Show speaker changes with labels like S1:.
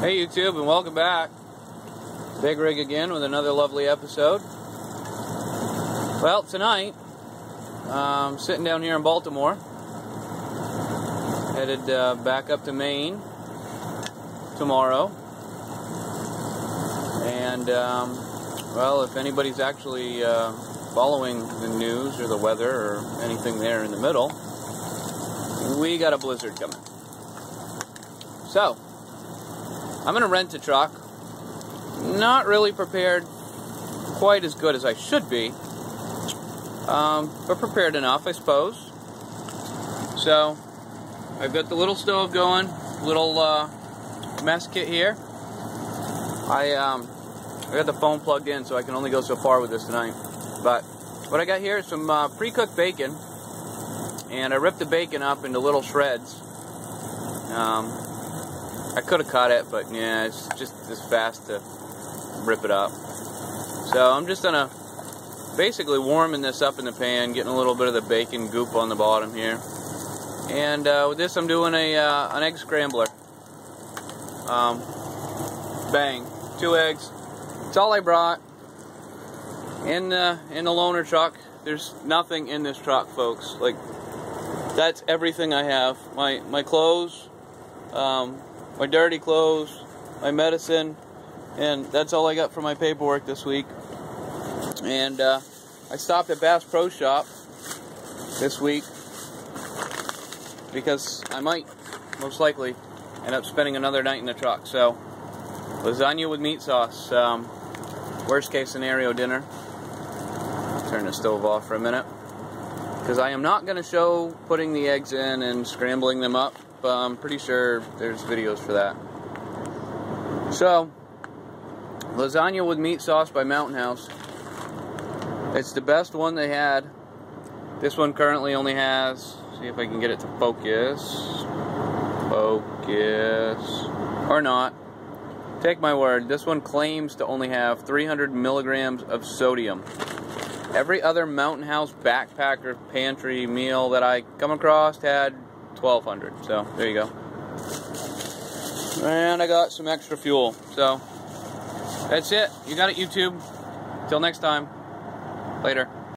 S1: Hey YouTube, and welcome back. BigRig again with another lovely episode. Well, tonight, I'm sitting down here in Baltimore, headed back up to Maine tomorrow. And, well, if anybody's actually following the news or the weather or anything there in the middle, we got a blizzard coming. So, I'm going to rent a truck. Not really prepared quite as good as I should be, but prepared enough, I suppose. So, I've got the little stove going, little mess kit here. I got the phone plugged in, so I can only go so far with this tonight. But what I got here is some pre-cooked bacon, and I ripped the bacon up into little shreds. I could have cut it, but yeah, it's just this fast to rip it up. So I'm just gonna basically warming this up in the pan, getting a little bit of the bacon goop on the bottom here. And with this, I'm doing an egg scrambler. Bang, 2 eggs. It's all I brought. In the loaner truck, there's nothing in this truck, folks. Like, that's everything I have. My clothes. My dirty clothes, my medicine, and that's all I got for my paperwork this week. And I stopped at Bass Pro Shop this week because I might, most likely, end up spending another night in the truck. So, lasagna with meat sauce, worst case scenario dinner. Turn the stove off for a minute, because I am not going to show putting the eggs in and scrambling them up. I'm pretty sure there's videos for that. So, lasagna with meat sauce by Mountain House. It's the best one they had. This one currently only has, see if I can get it to focus. Focus. Or not. Take my word, this one claims to only have 300 milligrams of sodium. Every other Mountain House backpacker pantry meal that I come across had 1,200, so there you go. And I got some extra fuel, so that's it. You got it, YouTube. Till next time. Later.